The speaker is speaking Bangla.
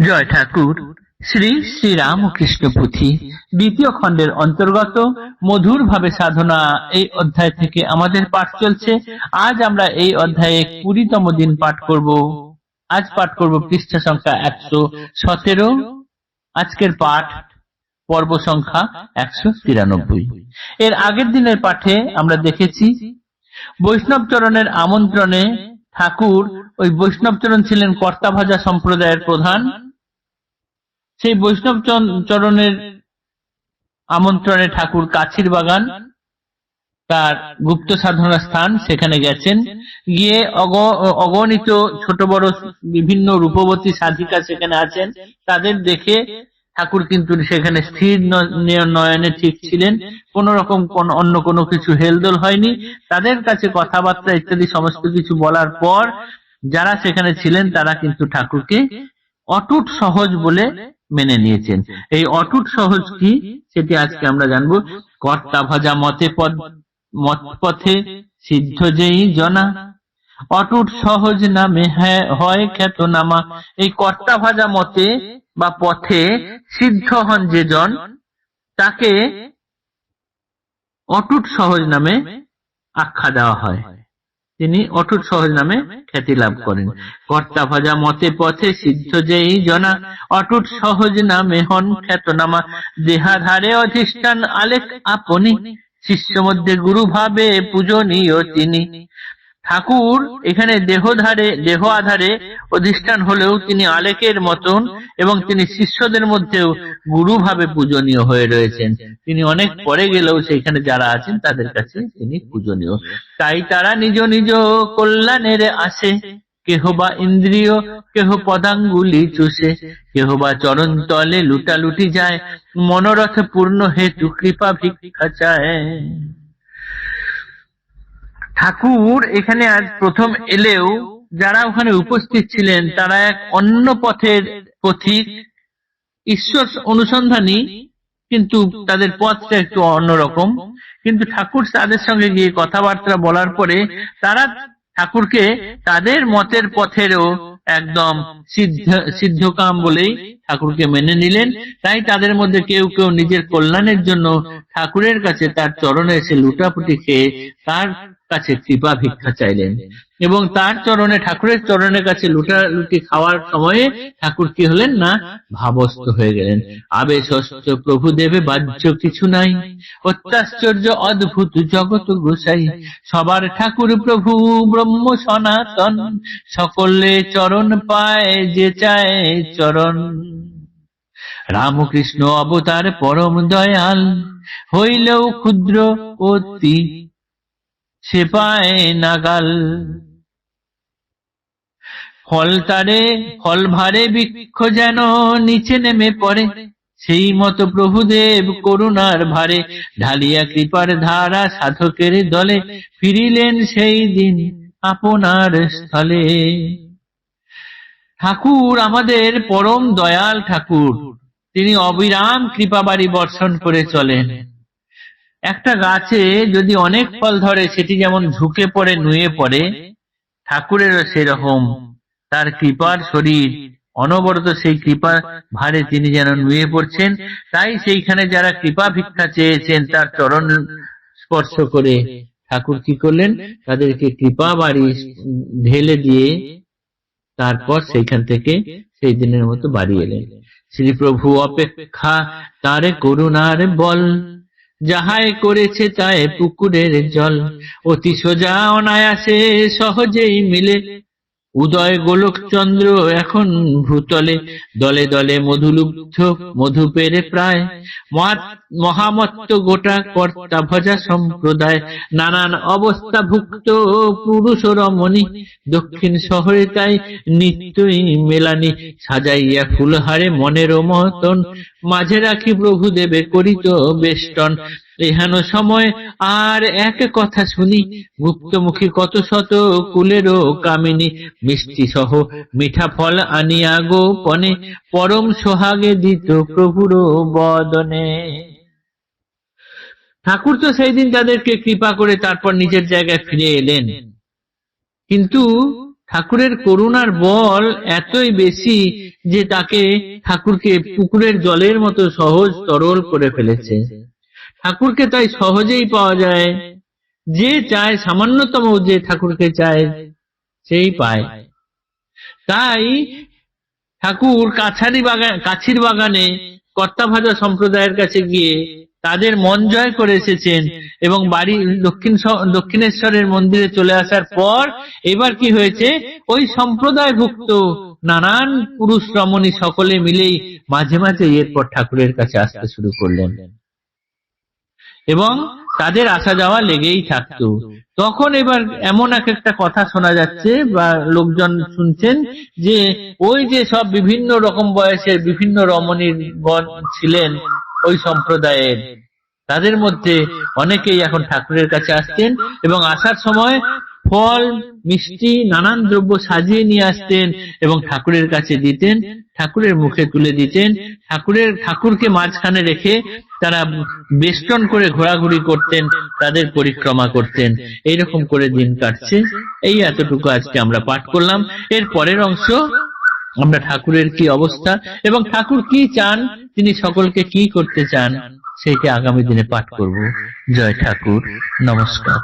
জয় ঠাকুর। শ্রী শ্রী রামকৃষ্ণ পুঁথি দ্বিতীয় খণ্ডের অন্তর্গত মধুর ভাবে সাধনা এই অধ্যায় থেকে আমাদের পাঠ চলছে। আজ আমরা এই অধ্যায়ে 20তম দিন পাঠ করব। আজ পাঠ করব পৃষ্ঠা সংখ্যা 117। আজকের পাঠ পর্ব সংখ্যা 193। এর আগের দিনের পাঠে আমরা দেখেছি বৈষ্ণব চরণের আমন্ত্রণে ঠাকুর, ওই বৈষ্ণব চরণ ছিলেন কর্তাভাজা সম্প্রদায়ের প্রধান, সেই বৈষ্ণব চরণের আমন্ত্রণে ঠাকুর কাছির বাগান, তার গুপ্ত সাধনা স্থান, সেখানে গেছেন। গিয়ে অগণিত ছোট বড় বিভিন্ন রূপবতী সাধিকা সেখানে আছেন। তাদের দেখে ঠাকুর কিন্তু সেখানে স্থির নয়নে ঠিক ছিলেন, কোন রকম অন্য কোনো কিছু হেলদোল হয়নি। তাদের কাছে কথাবার্তা ইত্যাদি সমস্ত কিছু বলার পর যারা সেখানে ছিলেন তারা কিন্তু ঠাকুরকে অটুট সহজ বলে মেনে নিয়েছেন। এই অটুট সহজ কি, সেটি আজকে আমরা জানবো। কর্তা ভাজা মত পথে সিদ্ধ যেই জনা, অটুট সহজ নামে হয় খ্যাতনামা। এই কর্তা ভাজা মতে বা পথে সিদ্ধ হন যে জন, তাকে অটুট সহজ নামে আখ্যা দেওয়া হয়, তিনি অটুট সহজ নামে খ্যাতি লাভ করেন। কর্তা ভাজা মতে পথে সিদ্ধ যেই জনা, অটুট সহজ নামে হন খ্যাতনামা। দেহাধারে অধিষ্ঠান আলেখ আপনি, শিষ্য মধ্যে গুরু ভাবে পূজনীয় তিনি। ঠাকুর এখানে দেহ আধারে অধিষ্ঠান হলেও তিনি আলেকের মতন, এবং তিনি শিষ্যদের মধ্যেও গুরু ভাবে পূজনীয় হয়ে রয়েছেন। তিনি অনেক পরে গেলেও সেখানে যারা আছেন তাদের কাছে তিনি পূজনীয়। তাই তারা নিজ নিজ কল্যাণের আসে, কেহ বা ইন্দ্রিয়, কেহ পদাঙ্গুলি চুষে, কেহ বা চরণ তলে লুটালুটি যায়, মনোরথ পূর্ণ হেতু কৃপা ভিক্ষা চায়। ঠাকুর এখানে আজ প্রথম এলেও যারা ওখানে উপস্থিত ছিলেন তারা এক অন্য পথের পথিক, ঈশ্বর অনুসন্ধানী, কিন্তু তাদের পথটা একটু অন্যরকম। কিন্তু ঠাকুর তাদের সঙ্গে গিয়ে কথাবার্তা বলার পরে তারা ঠাকুরকে তাদের মতের পথেরও একদম সিদ্ধকাম বলেই ঠাকুরকে মেনে নিলেন। তাই তাদের মধ্যে কেউ কেউ নিজের কল্যাণের জন্য ঠাকুরের কাছে তার চরণে এসে লুটাপুটি খেয়ে তার কাছে কৃপা ভিক্ষা চাইলেন। এবং তার চরণে, ঠাকুরের চরণের কাছে লুটালুটি খাওয়ার সময়ে ঠাকুর কি হলেন না, ভাবস্থ হয়ে গেলেন। আবেশস্ত প্রভু দেবে বাহ্য কিছু নাই, অত্যাশ্চর্য অদ্ভুত জগৎ গোসাই। সবার ঠাকুর প্রভু ব্রহ্ম সনাতন, সকলে চরণ পায় যে চায় চরণ। রামকৃষ্ণ অবতার পরম দয়াল, হইলেও ক্ষুদ্র অতি সে পায় নাগাল। ফল ভারে বৃক্ষ যেন নিচে নেমে পড়ে, সেই মতো প্রভুদেব করুণার ভারে ঢালিয়া কৃপার ধারা সাধকের দলে, ফিরিলেন সেই দিন আপনার স্থলে। ঠাকুর আমাদের পরম দয়াল ঠাকুর, তিনি অবিরাম কৃপাবাড়ি বর্ষণ করে চলেন। একটা গাছে যদি অনেক ফল ধরে সেটি যেমন ঝুঁকে পড়ে নুয়ে পড়ে, ঠাকুরেরও সেরকম তার কৃপার শরীর, অনবরত সেই কৃপা ভারে তিনি যেন নুয়ে পড়ছেন। তাই সেইখানে যারা কৃপা ভিক্ষা চেয়েছেন তার চরণ স্পর্শ করে ঠাকুর কি করলেন, তাদেরকে কৃপা বাড়ি ঢেলে দিয়ে তারপর সেইখান থেকে সেই দিনের মতো বাড়ি এলেন। শ্রী প্রভু অপেক্ষা তারে করুণার বল, যাহাই করেছে তাই পুকুরের জল, অতি সোজা অনায়াসে সহজেই মিলে, উদয় গোলক চন্দ্র এখন ভূতলে, দলে দলে মধুলুব্ধ মধু পেরে প্রায়, মহামত্ত গোটা কর্তা ভজা সম্প্রদায়, নানান অবস্থা ভুক্ত পুরুষ রমণী, দক্ষিণ শহরে তাই নিত্যই মেলানি, সাজাইয়া ফুলহারে মনের মতন, মাঝে রাখি প্রভু দেবে করিত বেষ্টন। এহেন সময় আর এক কথা শুনি, গুপ্তমুখী কত শত কুলেরও কামিনী, মিষ্টি সহ মিঠা ফল আনিয়া গোপনে, পরম সোহাগে দিত প্রভুর বদনে। ঠাকুর তো সেই দিন তাদেরকে কৃপা করে তারপর নিজের জায়গায় ফিরে এলেন, কিন্তু ঠাকুরের করুণার বল এতই বেশি যে ঠাকুরকে পুকুরের জলের মতো সহজ তরল করে ফেলেছে। ঠাকুরকে তাই সহজেই পাওয়া যায়, যে চায়, সামান্যতম যে ঠাকুরকে চায় সেই পায়। তাই ঠাকুর কাছির বাগানে কর্তাভাজা সম্প্রদায়ের কাছে গিয়ে তাদের মন জয় করে এসেছেন, এবং বাড়ি দক্ষিণেশ্বরের মন্দিরে চলে আসার পর এবার কি হয়েছে, ওই সম্প্রদায়ভুক্ত নানান পুরুষ রমণী সকলে মিলেই মাঝে মাঝে এরপর ঠাকুরের কাছে আসতে শুরু করলেন, এবং তাদের আসা যাওয়া লেগেই থাকতো। তখন এবার এমন একটা কথা শোনা যাচ্ছে বা লোকজন শুনছেন যে ওই যে সব বিভিন্ন রকম বয়সের বিভিন্ন রমণীগণ ছিলেন ওই সম্প্রদায়ের, তাদের মধ্যে অনেকেই এখন ঠাকুরের কাছে আসতেন এবং আসার সময় ফল মিষ্টি নানান দ্রব্য সাজিয়ে নিয়ে আসতেন এবং ঠাকুরের কাছে দিতেন, ঠাকুরের মুখে তুলে দিতেন। ঠাকুরকে মাঝখানে রেখে তারা বেষ্টন করে ঘোরাঘুরি করতেন, তাদের পরিক্রমা করতেন। এইরকম করে দিন কাটছে। এই এতটুকু আজকে আমরা পাঠ করলাম। এর পরের অংশ আমরা ঠাকুরের কি অবস্থা এবং ঠাকুর কি চান, তিনি সকলকে কি করতে চান, সেইটা আগামী দিনে পাঠ করব। জয় ঠাকুর, নমস্কার।